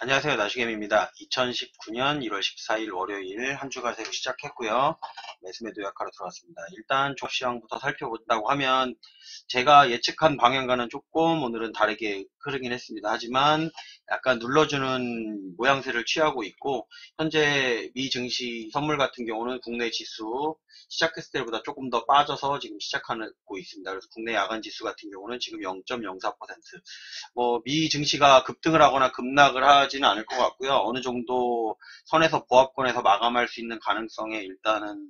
안녕하세요. 나시겜입니다. 2019년 1월 14일 월요일 한 주가 새로 시작했고요. 매수매도 약화로 들어왔습니다. 일단 종합시황부터 살펴본다고 하면 제가 예측한 방향과는 조금 오늘은 다르게 흐르긴 했습니다. 하지만 약간 눌러주는 모양새를 취하고 있고 현재 미 증시 선물 같은 경우는 국내 지수 시작했을 때보다 조금 더 빠져서 지금 시작하고 있습니다. 그래서 국내 야간 지수 같은 경우는 지금 0.04%, 미 증시가 급등을 하거나 급락을 하지는 않을 것 같고요. 어느 정도 선에서 보합권에서 마감할 수 있는 가능성에 일단은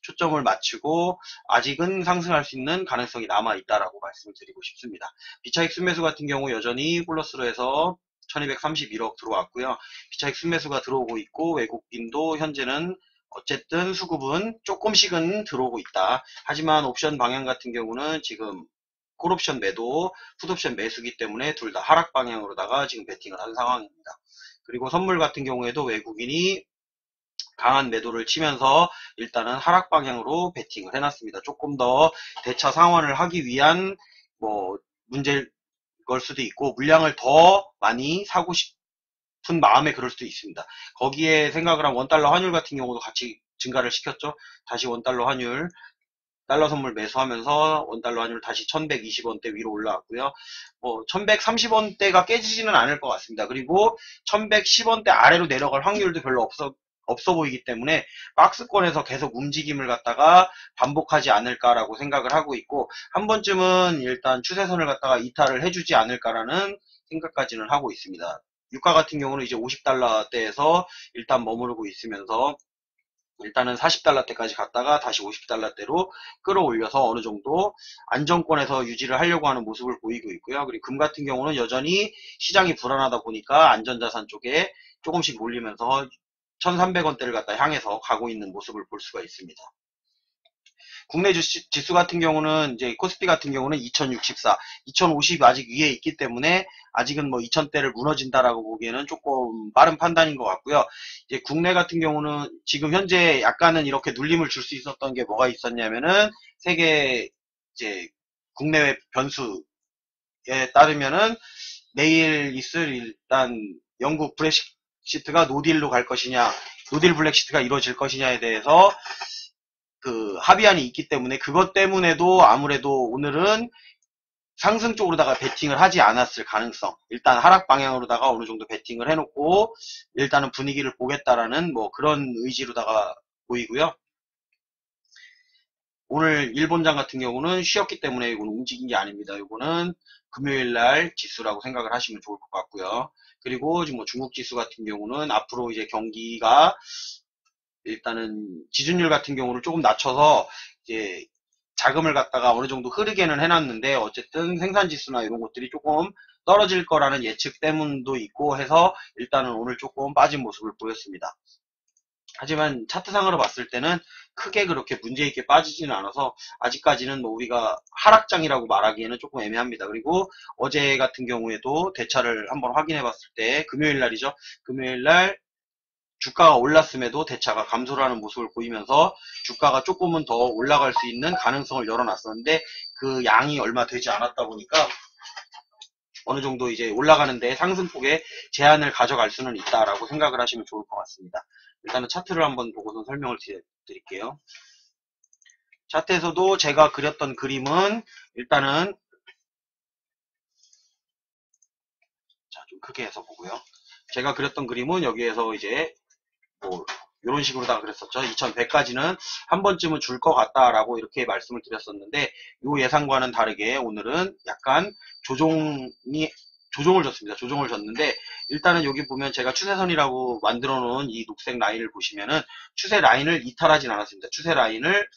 초점을 맞추고 아직은 상승할 수 있는 가능성이 남아 있다라고 말씀을 드리고 싶습니다. 비차익 순매수 같은 경우 여전히 플러스로 해서 1231억 들어왔고요. 비차익 순매수가 들어오고 있고 외국인도 현재는 어쨌든 수급은 조금씩은 들어오고 있다. 하지만 옵션 방향 같은 경우는 지금 콜옵션 매도, 풋옵션 매수기 때문에 둘 다 하락 방향으로다가 지금 베팅을 한 상황입니다. 그리고 선물 같은 경우에도 외국인이 강한 매도를 치면서 일단은 하락 방향으로 베팅을 해놨습니다. 조금 더 대차 상환을 하기 위한 문제일 걸 수도 있고 물량을 더 많이 사고 싶은 마음에 그럴 수도 있습니다. 거기에 생각을 한 원달러 환율 같은 경우도 같이 증가를 시켰죠. 다시 원달러 환율 달러 선물 매수하면서 원달러 환율 다시 1120원대 위로 올라왔고요. 1130원대가 깨지지는 않을 것 같습니다. 그리고 1110원대 아래로 내려갈 확률도 별로 없어 보이기 때문에 박스권에서 계속 움직임을 갖다가 반복하지 않을까라고 생각을 하고 있고 한 번쯤은 일단 추세선을 갖다가 이탈을 해주지 않을까라는 생각까지는 하고 있습니다. 유가 같은 경우는 이제 50달러대에서 일단 머무르고 있으면서 일단은 40달러대까지 갔다가 다시 50달러대로 끌어올려서 어느 정도 안정권에서 유지를 하려고 하는 모습을 보이고 있고요. 그리고 금 같은 경우는 여전히 시장이 불안하다 보니까 안전자산 쪽에 조금씩 몰리면서 1300원대를 갖다 향해서 가고 있는 모습을 볼 수가 있습니다. 국내 지수 같은 경우는 이제 코스피 같은 경우는 2064, 2050 아직 위에 있기 때문에 아직은 2000대를 무너진다라고 보기에는 조금 빠른 판단인 것 같고요. 이제 국내 같은 경우는 지금 현재 약간은 이렇게 눌림을 줄 수 있었던 게 뭐가 있었냐면은 세계 이제 국내외 변수에 따르면은 내일 있을 일단 영국 브렉시트가 노딜로 갈 것이냐, 노딜 브렉시트가 이루어질 것이냐에 대해서 합의안이 있기 때문에 그것 때문에도 아무래도 오늘은 상승 쪽으로다가 베팅을 하지 않았을 가능성, 일단 하락 방향으로다가 어느 정도 베팅을 해놓고 일단은 분위기를 보겠다라는 그런 의지로다가 보이고요. 오늘 일본장 같은 경우는 쉬었기 때문에 이거는 움직인 게 아닙니다. 이거는 금요일날 지수라고 생각을 하시면 좋을 것 같고요. 그리고 지금 중국 지수 같은 경우는 앞으로 이제 경기가 일단은 지준율 같은 경우를 조금 낮춰서 이제 자금을 갖다가 어느 정도 흐르게는 해놨는데 어쨌든 생산지수나 이런 것들이 조금 떨어질 거라는 예측 때문도 있고 해서 일단은 오늘 조금 빠진 모습을 보였습니다. 하지만 차트상으로 봤을 때는 크게 그렇게 문제있게 빠지지는 않아서 아직까지는 우리가 하락장이라고 말하기에는 조금 애매합니다. 그리고 어제 같은 경우에도 대차를 한번 확인해 봤을 때 금요일 날이죠. 금요일 날 주가가 올랐음에도 대차가 감소를 하는 모습을 보이면서 주가가 조금은 더 올라갈 수 있는 가능성을 열어놨었는데 그 양이 얼마 되지 않았다 보니까 어느 정도 이제 올라가는데 상승폭에 제한을 가져갈 수는 있다라고 생각을 하시면 좋을 것 같습니다. 일단은 차트를 한번 보고서 설명을 드릴게요. 차트에서도 제가 그렸던 그림은 일단은 좀 크게 해서 보고요. 제가 그렸던 그림은 여기에서 이제 이런 식으로 다 그랬었죠. 2100까지는 한 번쯤은 줄 것 같다라고 이렇게 말씀을 드렸었는데 이 예상과는 다르게 오늘은 약간 조정을 줬습니다. 조정을 줬는데 일단은 여기 보면 제가 추세선이라고 만들어 놓은 이 녹색 라인을 보시면은 추세 라인을 이탈하진 않았습니다. 추세 라인을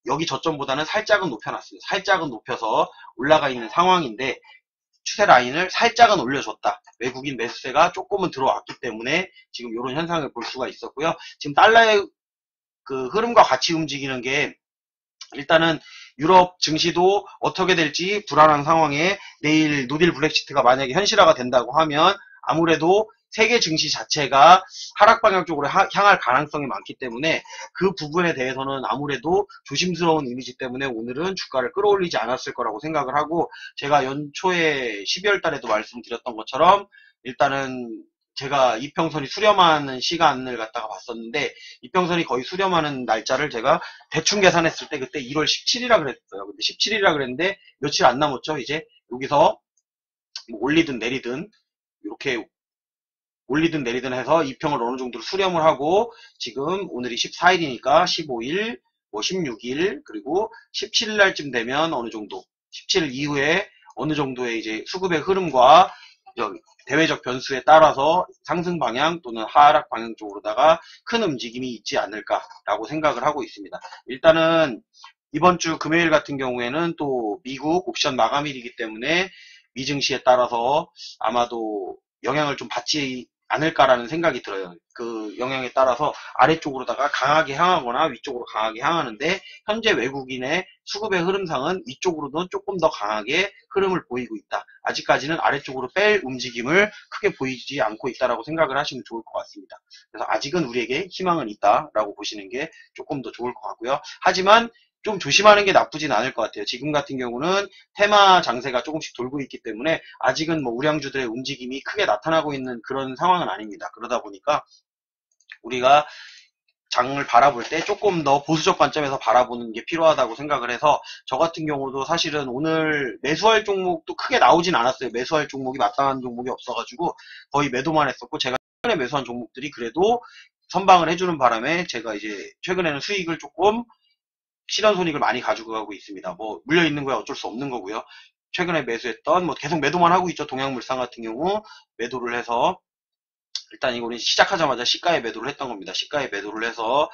여기 저점보다는 살짝은 높여놨습니다. 살짝은 높여서 올라가 있는 상황인데 추세 라인을 살짝은 올려줬다. 외국인 매수세가 조금은 들어왔기 때문에 지금 이런 현상을 볼 수가 있었고요. 지금 달러의 흐름과 같이 움직이는 게 일단은 유럽 증시도 어떻게 될지 불안한 상황에 내일 노딜 브렉시트가 만약에 현실화가 된다고 하면 아무래도 세계 증시 자체가 하락 방향 쪽으로 향할 가능성이 많기 때문에 그 부분에 대해서는 아무래도 조심스러운 이미지 때문에 오늘은 주가를 끌어올리지 않았을 거라고 생각을 하고 제가 연초에 12월 달에도 말씀드렸던 것처럼 일단은 제가 이평선이 수렴하는 시간을 갖다가 봤었는데 이평선이 거의 수렴하는 날짜를 제가 대충 계산했을 때 그때 1월 17일이라 그랬어요. 근데 17일이라 그랬는데 며칠 안 남았죠. 이제 여기서 뭐 올리든 내리든 이렇게 올리든 내리든 해서 이평을 어느 정도 수렴을 하고 지금 오늘이 14일이니까 15일, 뭐 16일 그리고 17일 날쯤 되면 어느 정도 17일 이후에 어느 정도의 이제 수급의 흐름과 대외적 변수에 따라서 상승 방향 또는 하락 방향 쪽으로다가 큰 움직임이 있지 않을까라고 생각을 하고 있습니다. 일단은 이번 주 금요일 같은 경우에는 또 미국 옵션 마감일이기 때문에 미증시에 따라서 아마도 영향을 좀 받지 않을까라는 생각이 들어요. 그 영향에 따라서 아래쪽으로다가 강하게 향하거나 위쪽으로 강하게 향하는데 현재 외국인의 수급의 흐름상은 위쪽으로도 조금 더 강하게 흐름을 보이고 있다. 아직까지는 아래쪽으로 뺄 움직임을 크게 보이지 않고 있다라고 생각을 하시면 좋을 것 같습니다. 그래서 아직은 우리에게 희망은 있다라고 보시는 게 조금 더 좋을 것 같고요. 하지만 좀 조심하는 게 나쁘진 않을 것 같아요. 지금 같은 경우는 테마 장세가 조금씩 돌고 있기 때문에 아직은 뭐 우량주들의 움직임이 크게 나타나고 있는 그런 상황은 아닙니다. 그러다 보니까 우리가 장을 바라볼 때 조금 더 보수적 관점에서 바라보는 게 필요하다고 생각을 해서 저 같은 경우도 사실은 오늘 매수할 종목도 크게 나오진 않았어요. 매수할 종목이 마땅한 종목이 없어가지고 거의 매도만 했었고 제가 최근에 매수한 종목들이 그래도 선방을 해주는 바람에 제가 이제 최근에는 수익을 조금 실현손익을 많이 가지고 가고 있습니다. 뭐 물려있는 거야 어쩔 수 없는 거고요. 최근에 매수했던 뭐 계속 매도만 하고 있죠. 동양물산 같은 경우 매도를 해서 일단 이거는 시작하자마자 시가에 매도를 했던 겁니다. 시가에 매도를 해서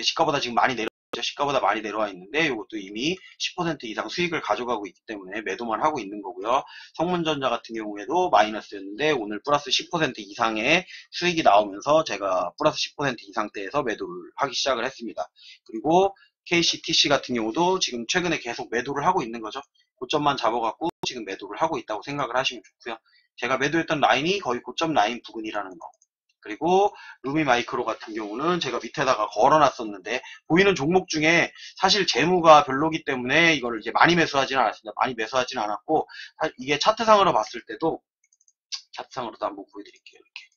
시가보다 지금 많이 내려왔죠. 시가보다 많이 내려와 있는데 이것도 이미 10% 이상 수익을 가져가고 있기 때문에 매도만 하고 있는 거고요. 성문전자 같은 경우에도 마이너스였는데 오늘 플러스 10% 이상의 수익이 나오면서 제가 플러스 10% 이상대에서 매도를 하기 시작을 했습니다. 그리고 KCTC 같은 경우도 지금 최근에 계속 매도를 하고 있는 거죠. 고점만 잡아갖고 지금 매도를 하고 있다고 생각을 하시면 좋고요. 제가 매도했던 라인이 거의 고점 라인 부근이라는 거. 그리고 루미마이크로 같은 경우는 제가 밑에다가 걸어놨었는데 보이는 종목 중에 사실 재무가 별로기 때문에 이거를 이제 많이 매수하지는 않았습니다. 많이 매수하지는 않았고 이게 차트상으로 봤을 때도 차트상으로도 한번 보여드릴게요. 이렇게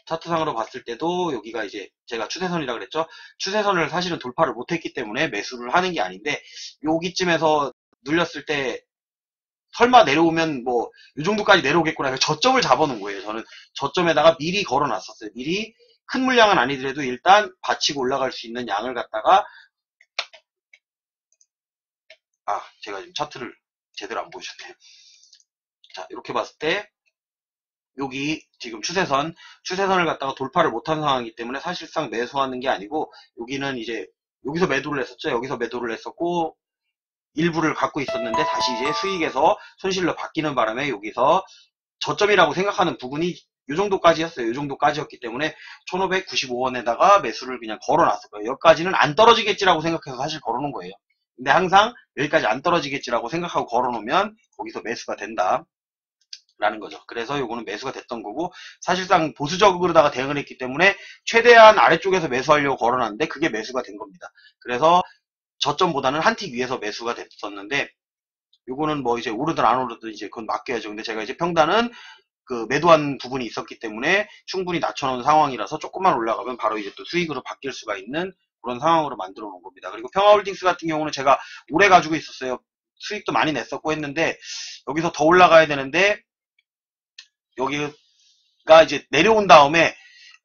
차트상으로 봤을 때도 여기가 이제 제가 추세선이라 그랬죠. 추세선을 사실은 돌파를 못했기 때문에 매수를 하는 게 아닌데 여기쯤에서 눌렸을 때 설마 내려오면 뭐 이 정도까지 내려오겠구나 해서 저점을 잡아놓은 거예요. 저는 저점에다가 미리 걸어놨었어요. 미리 큰 물량은 아니더라도 일단 받치고 올라갈 수 있는 양을 갖다가 제가 지금 차트를 제대로 안 보여줬네요. 자 이렇게 봤을 때 여기 지금 추세선을 갖다가 돌파를 못한 상황이기 때문에 사실상 매수하는 게 아니고 여기는 이제 여기서 매도를 했었죠. 여기서 매도를 했었고 일부를 갖고 있었는데 다시 이제 수익에서 손실로 바뀌는 바람에 여기서 저점이라고 생각하는 부분이 이 정도까지였어요. 이 정도까지였기 때문에 1595원에다가 매수를 그냥 걸어놨을 거예요. 여기까지는 안 떨어지겠지라고 생각해서 사실 걸어놓은 거예요. 근데 항상 여기까지 안 떨어지겠지라고 생각하고 걸어놓으면 거기서 매수가 된다. 라는 거죠. 그래서 요거는 매수가 됐던 거고 사실상 보수적으로다가 대응을 했기 때문에 최대한 아래쪽에서 매수하려고 걸어놨는데 그게 매수가 된 겁니다. 그래서 저점보다는 한 틱 위에서 매수가 됐었는데 요거는 뭐 이제 오르든 안 오르든 이제 그건 맡겨야죠. 근데 제가 이제 평단은 그 매도한 부분이 있었기 때문에 충분히 낮춰놓은 상황이라서 조금만 올라가면 바로 이제 또 수익으로 바뀔 수가 있는 그런 상황으로 만들어 놓은 겁니다. 그리고 평화홀딩스 같은 경우는 제가 오래 가지고 있었어요. 수익도 많이 냈었고 했는데 여기서 더 올라가야 되는데 여기가 이제 내려온 다음에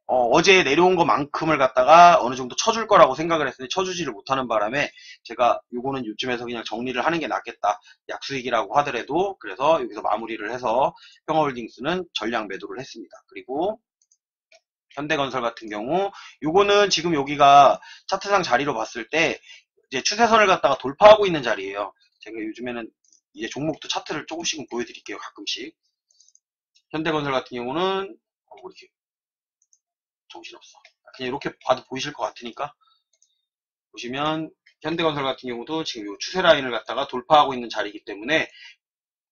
어제 내려온 것만큼을 갖다가 어느 정도 쳐줄 거라고 생각을 했는데 쳐주지를 못하는 바람에 제가 요거는 요쯤에서 그냥 정리를 하는 게 낫겠다. 약수익이라고 하더라도 그래서 여기서 마무리를 해서 평화홀딩스는 전량 매도를 했습니다. 그리고 현대건설 같은 경우 요거는 지금 여기가 차트상 자리로 봤을 때 이제 추세선을 갖다가 돌파하고 있는 자리예요. 제가 요즘에는 이제 종목도 차트를 조금씩은 보여드릴게요. 가끔씩. 현대건설 같은 경우는 뭐 이렇게 정신없어. 그냥 이렇게 봐도 보이실 것 같으니까 보시면 현대건설 같은 경우도 지금 요 추세 라인을 갖다가 돌파하고 있는 자리이기 때문에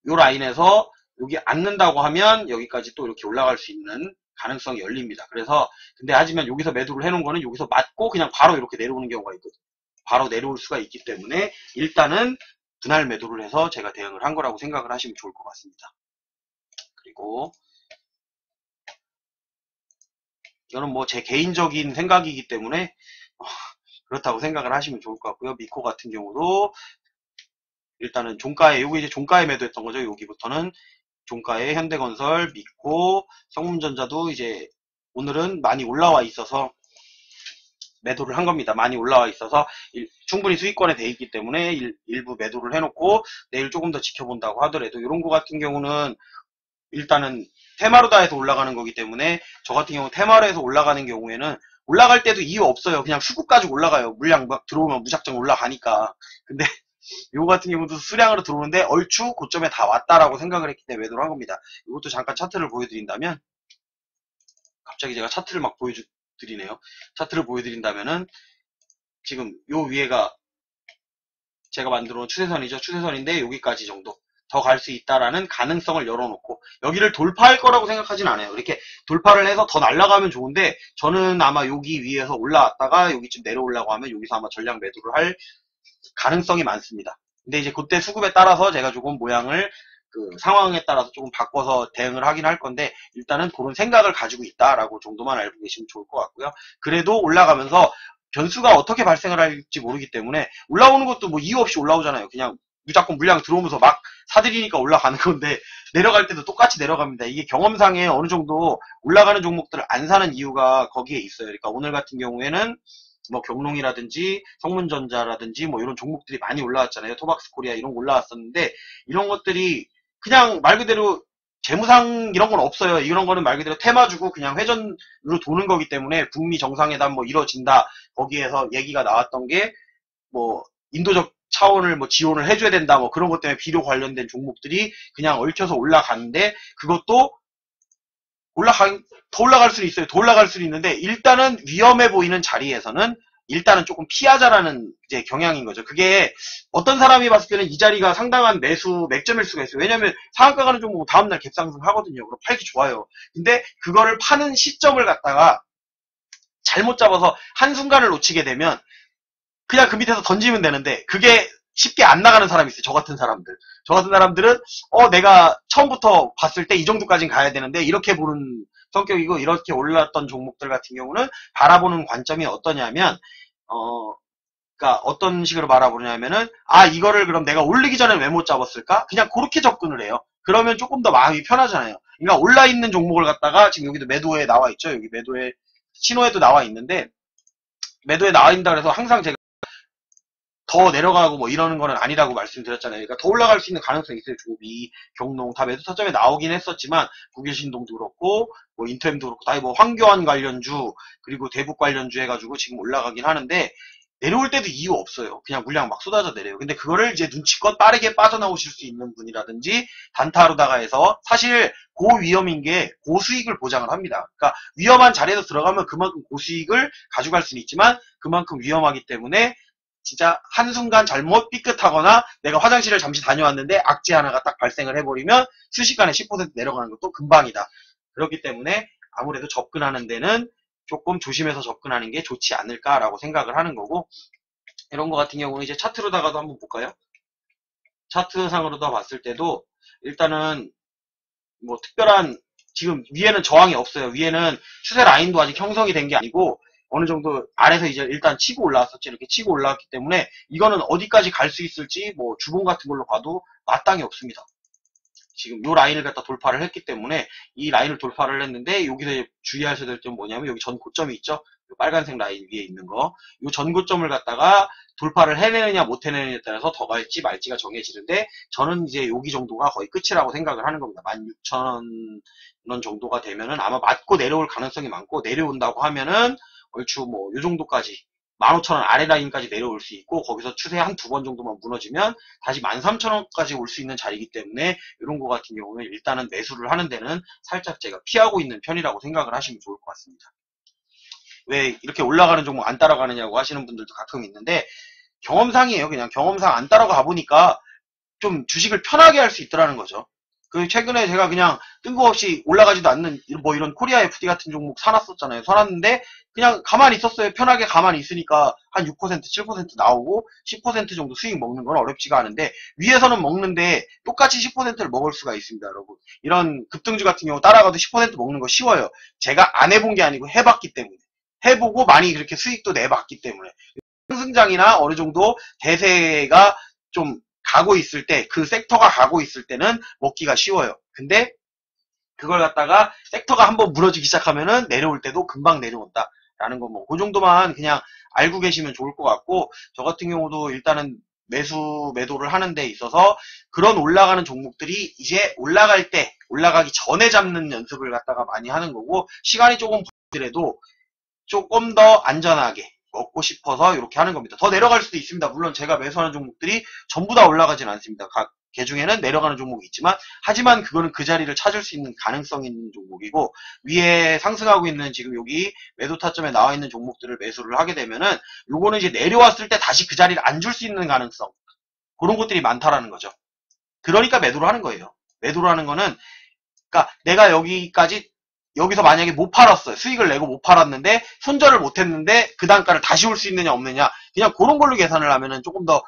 요 라인에서 여기 앉는다고 하면 여기까지 또 이렇게 올라갈 수 있는 가능성이 열립니다. 그래서 근데 하지만 여기서 매도를 해놓은 거는 여기서 맞고 그냥 바로 이렇게 내려오는 경우가 있거든요. 바로 내려올 수가 있기 때문에 일단은 분할 매도를 해서 제가 대응을 한 거라고 생각을 하시면 좋을 것 같습니다. 그리고 이거는 뭐 제 개인적인 생각이기 때문에 그렇다고 생각을 하시면 좋을 것 같고요. 미코 같은 경우도 일단은 종가에, 요거 이제 종가에 매도했던 거죠. 여기부터는 종가에 현대건설, 미코, 성문전자도 이제 오늘은 많이 올라와 있어서 매도를 한 겁니다. 많이 올라와 있어서 충분히 수익권에 돼 있기 때문에 일부 매도를 해놓고 내일 조금 더 지켜본다고 하더라도 이런 거 같은 경우는 일단은 테마로다에서 올라가는 거기 때문에 저 같은 경우 테마로에서 올라가는 경우에는 올라갈 때도 이유 없어요. 그냥 수급 가지고 올라가요. 물량 막 들어오면 무작정 올라가니까. 근데 요거 같은 경우도 수량으로 들어오는데 얼추 고점에 다 왔다라고 생각을 했기 때문에 매도를 한 겁니다. 이것도 잠깐 차트를 보여드린다면 갑자기 제가 차트를 막 보여드리네요. 차트를 보여드린다면은 지금 요 위에가 제가 만들어 놓은 추세선이죠. 추세선인데 여기까지 정도 더 갈 수 있다라는 가능성을 열어놓고 여기를 돌파할 거라고 생각하진 않아요. 이렇게 돌파를 해서 더 날아가면 좋은데 저는 아마 여기 위에서 올라왔다가 여기쯤 내려오려고 하면 여기서 아마 전량 매도를 할 가능성이 많습니다. 근데 이제 그때 수급에 따라서 제가 조금 모양을 그 상황에 따라서 조금 바꿔서 대응을 하긴 할 건데 일단은 그런 생각을 가지고 있다라고 정도만 알고 계시면 좋을 것 같고요. 그래도 올라가면서 변수가 어떻게 발생을 할지 모르기 때문에 올라오는 것도 뭐 이유 없이 올라오잖아요. 그냥 무조건 물량 들어오면서 막 사들이니까 올라가는 건데 내려갈 때도 똑같이 내려갑니다. 이게 경험상에 어느 정도 올라가는 종목들을 안 사는 이유가 거기에 있어요. 그러니까 오늘 같은 경우에는 뭐 경농이라든지 성문전자라든지 뭐 이런 종목들이 많이 올라왔잖아요. 토박스 코리아 이런 거 올라왔었는데 이런 것들이 그냥 말 그대로 재무상 이런 건 없어요. 이런 거는 말 그대로 테마 주고 그냥 회전으로 도는 거기 때문에 북미 정상회담 뭐 이뤄진다. 거기에서 얘기가 나왔던 게 뭐 인도적 차원을 뭐 지원을 해줘야 된다. 뭐 그런 것 때문에 비료 관련된 종목들이 그냥 얽혀서 올라가는데 그것도 더 올라갈 수는 있어요. 더 올라갈 수는 있는데 일단은 위험해 보이는 자리에서는 일단은 조금 피하자라는 이제 경향인 거죠. 그게 어떤 사람이 봤을 때는 이 자리가 상당한 맥점일 수가 있어요. 왜냐면 상한가 가는 종목은 다음날 갭상승 하거든요. 그럼 팔기 좋아요. 근데 그거를 파는 시점을 갖다가 잘못 잡아서 한순간을 놓치게 되면 그냥 그 밑에서 던지면 되는데 그게 쉽게 안 나가는 사람이 있어요. 저 같은 사람들. 저 같은 사람들은 내가 처음부터 봤을 때 이 정도까지는 가야 되는데 이렇게 보는 성격이고 이렇게 올랐던 종목들 같은 경우는 바라보는 관점이 어떠냐면 그러니까 어떤 식으로 바라보냐면은 이거를 그럼 내가 올리기 전에 왜 못 잡았을까? 그냥 그렇게 접근을 해요. 그러면 조금 더 마음이 편하잖아요. 그러니까 올라있는 종목을 갖다가 지금 여기도 매도에 나와 있죠. 여기 매도에 신호에도 나와 있는데 매도에 나와 있다 그래서 항상 제가 더 내려가고 뭐 이러는 거는 아니라고 말씀드렸잖아요. 그러니까 더 올라갈 수 있는 가능성이 있어요. 조비, 경농 다 매도 타점에 나오긴 했었지만 국일신동도 그렇고 뭐 인템도 그렇고 다 뭐 황교안 관련주 그리고 대북 관련주 해가지고 지금 올라가긴 하는데 내려올 때도 이유 없어요. 그냥 물량 막 쏟아져 내려요. 근데 그거를 이제 눈치껏 빠르게 빠져나오실 수 있는 분이라든지 단타로다가 해서 사실 고위험인 게 고수익을 보장을 합니다. 그러니까 위험한 자리에서 들어가면 그만큼 고수익을 가져갈 수는 있지만 그만큼 위험하기 때문에 진짜 한순간 잘못 삐끗하거나 내가 화장실을 잠시 다녀왔는데 악재 하나가 딱 발생을 해버리면 순식간에 10% 내려가는 것도 금방이다. 그렇기 때문에 아무래도 접근하는 데는 조금 조심해서 접근하는 게 좋지 않을까라고 생각을 하는 거고 이런 거 같은 경우는 이제 차트로다가도 한번 볼까요? 차트상으로도 봤을 때도 일단은 뭐 특별한 지금 위에는 저항이 없어요. 위에는 추세 라인도 아직 형성이 된 게 아니고 어느 정도 아래서 이제 일단 치고 올라왔었지. 이렇게 치고 올라왔기 때문에 이거는 어디까지 갈 수 있을지 뭐 주봉 같은 걸로 봐도 마땅히 없습니다. 지금 요 라인을 갖다 돌파를 했기 때문에 이 라인을 돌파를 했는데 여기서 주의하셔야 될 점은 뭐냐면 여기 전 고점이 있죠. 빨간색 라인 위에 있는 거. 요 전 고점을 갖다가 돌파를 해내느냐 못 해내느냐에 따라서 더 갈지 말지가 정해지는데 저는 이제 여기 정도가 거의 끝이라고 생각을 하는 겁니다. 16,000원 정도가 되면은 아마 맞고 내려올 가능성이 많고 내려온다고 하면은 얼추 뭐 요 정도까지 15,000원 아래 라인까지 내려올 수 있고 거기서 추세 한 두 번 정도만 무너지면 다시 13,000원까지 올 수 있는 자리이기 때문에 이런 거 같은 경우는 일단은 매수를 하는 데는 살짝 제가 피하고 있는 편이라고 생각을 하시면 좋을 것 같습니다. 왜 이렇게 올라가는 종목 안 따라가느냐고 하시는 분들도 가끔 있는데 경험상이에요. 그냥 경험상 안 따라가 보니까 좀 주식을 편하게 할 수 있더라는 거죠. 그 최근에 제가 그냥 뜬금없이 올라가지도 않는 뭐 이런 코리아 FD 같은 종목 사놨었잖아요. 사놨는데 그냥 가만히 있었어요. 편하게 가만히 있으니까 한 6%, 7% 나오고 10% 정도 수익 먹는 건 어렵지가 않은데 위에서는 먹는데 똑같이 10%를 먹을 수가 있습니다, 여러분. 이런 급등주 같은 경우 따라가도 10% 먹는 거 쉬워요. 제가 안 해본 게 아니고 해봤기 때문에. 해보고 많이 그렇게 수익도 내봤기 때문에. 상승장이나 어느 정도 대세가 좀 가고 있을 때, 그 섹터가 가고 있을 때는 먹기가 쉬워요. 근데 그걸 갖다가 섹터가 한번 무너지기 시작하면은 내려올 때도 금방 내려온다. 라는 거 뭐, 그 정도만 그냥 알고 계시면 좋을 것 같고, 저 같은 경우도 일단은 매도를 하는 데 있어서 그런 올라가는 종목들이 이제 올라갈 때, 올라가기 전에 잡는 연습을 갖다가 많이 하는 거고, 시간이 조금 걸리더라도 조금 더 안전하게 먹고 싶어서 이렇게 하는 겁니다. 더 내려갈 수도 있습니다. 물론 제가 매수하는 종목들이 전부 다 올라가진 않습니다. 각 개 중에는 내려가는 종목이 있지만, 하지만 그거는 그 자리를 찾을 수 있는 가능성이 있는 종목이고, 위에 상승하고 있는 지금 여기 매도 타점에 나와 있는 종목들을 매수를 하게 되면은 요거는 이제 내려왔을 때 다시 그 자리를 안 줄 수 있는 가능성, 그런 것들이 많다라는 거죠. 그러니까 매도를 하는 거예요. 매도를 하는 거는, 그러니까 내가 여기서 만약에 못 팔았어요. 수익을 내고 못 팔았는데 손절을 못 했는데 그 단가를 다시 올 수 있느냐 없느냐, 그냥 그런 걸로 계산을 하면은 조금 더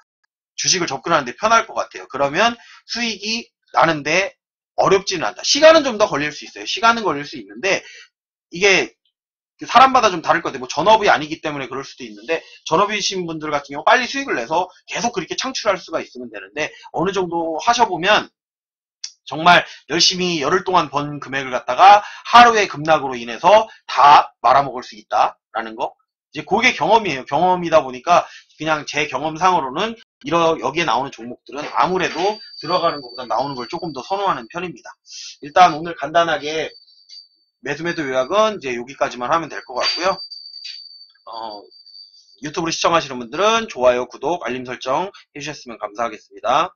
주식을 접근하는데 편할 것 같아요. 그러면 수익이 나는데 어렵지는 않다. 시간은 좀 더 걸릴 수 있어요. 시간은 걸릴 수 있는데 이게 사람마다 좀 다를 것 같아요. 뭐 전업이 아니기 때문에 그럴 수도 있는데, 전업이신 분들 같은 경우 빨리 수익을 내서 계속 그렇게 창출할 수가 있으면 되는데, 어느 정도 하셔보면 정말 열심히 열흘 동안 번 금액을 갖다가 하루의 급락으로 인해서 다 말아먹을 수 있다라는 거. 이제 그게 경험이에요. 경험이다 보니까 그냥 제 경험상으로는 여기에 나오는 종목들은 아무래도 들어가는 것보다 나오는 걸 조금 더 선호하는 편입니다. 일단 오늘 간단하게 매수 요약은 이제 여기까지만 하면 될 것 같고요. 유튜브로 시청하시는 분들은 좋아요, 구독, 알림 설정 해주셨으면 감사하겠습니다.